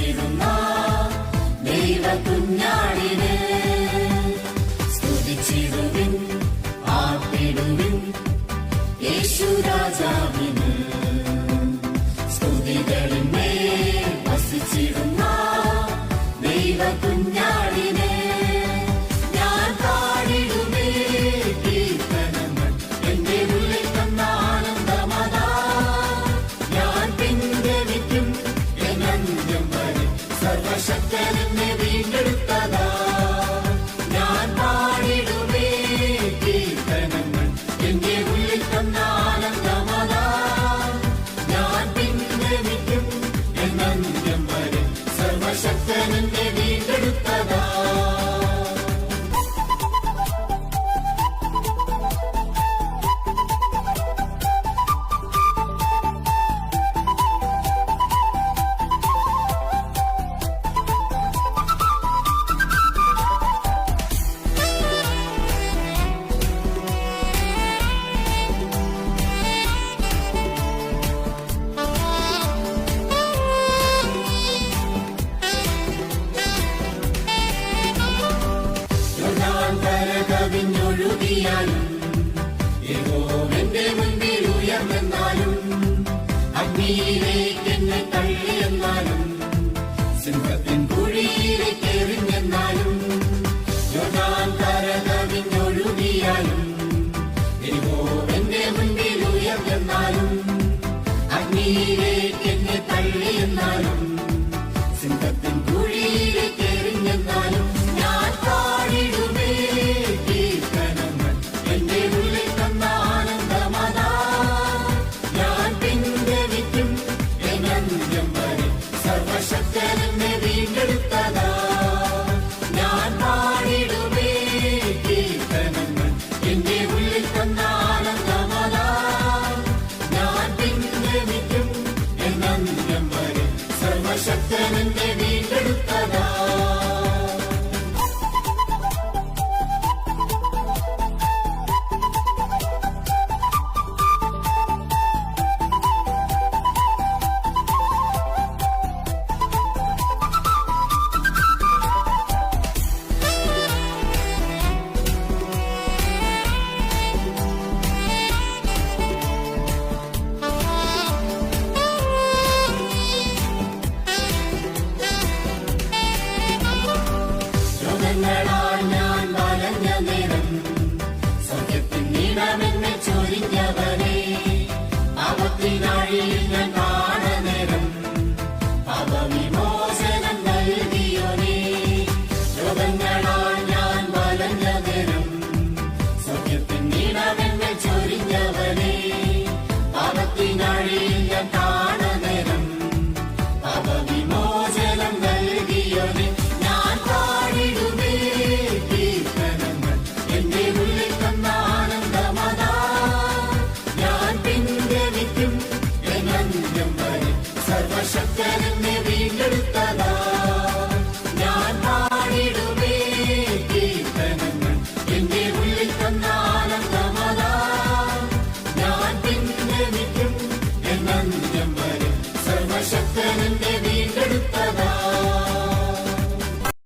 വസിച്ചിടുന്ന ദൈവ കുഞ്ഞാടിന് സ്തുതിച്ചിടുവിൻ, ആർപ്പിടുവിൻ യേശു രാജാവിന്. സ്തുതികളിന്മേൽ വസിച്ചിടുന്ന ദൈവ കുഞ്ഞാടിന് ഞാൻ പാടിടുമേ കീർത്തനങ്ങൾ. എന്റെ ഉള്ളിൽ തന്ന ആനന്ദമതാ ഞാൻ പിൻഗമിക്കും എന്നന്ത്യം വരെ. സർവശക്തൻ എന്നെ വീണ്ടെടുത്തതാ ഞാൻ പാടിടുമേ കീർത്തനങ്ങൾ. എന്റെ ഉള്ളിൽ തന്ന ആനന്ദമതാ ഞാൻ പിൻഗമിക്കും എന്നന്ത്യം വരെ. സർവശക്തൻ എന്നെ വീണ്ടെടുത്തതാ. കവിഞ്ഞൊഴുകിയാലും യഹോവന്റെ മുൻപിൽ ഉയർന്നെന്നാലും അഗ്നിയിലേക്ക് എന്നെ തള്ളിയെന്നാലും സിംഹത്തിൻ കുഴിയിലേക്ക് എറിഞ്ഞെന്നാലും യോർദാൻ കര കവിഞ്ഞൊഴുകിയാലും യഹോവന്റെ മുൻപിൽ ഉയർന്നെന്നാലും അഗ്നിയിലേക്ക് എന്നെ തള്ളിയെന്നാലും സിംഹത്തിൻ കുഴിയിലേക്ക് എറിഞ്ഞെന്നാലും ഞാൻ പാടിടുമേ കീർത്തനങ്ങൾ. എന്റെ ഉള്ളിൽ തന്ന ആനന്ദമതാ ഞാൻ പിൻഗമിക്കും എന്നന്ത്യം വരെ. സർവശക്തൻ എന്നെ വീണ്ടെടുത്തതാ ഞാൻ പാടിടുമേ കീർത്തനങ്ങൾ. എന്റെ ഉള്ളിൽ തന്ന ആനന്ദമതാ ഞാൻ പിൻഗമിക്കും എന്നന്ത്യം വരെ. സർവശക്തൻ എന്നെ വീണ്ടെടുത്തതാ. രോഗങ്ങളാൽ ഞാൻ വലഞ്ഞ നേരം സൗഖ്യത്തിൻ നീണമെന്നെ ചൊരിഞ്ഞവനെ. പാപത്തിനാഴിയിൽ ഞാൻ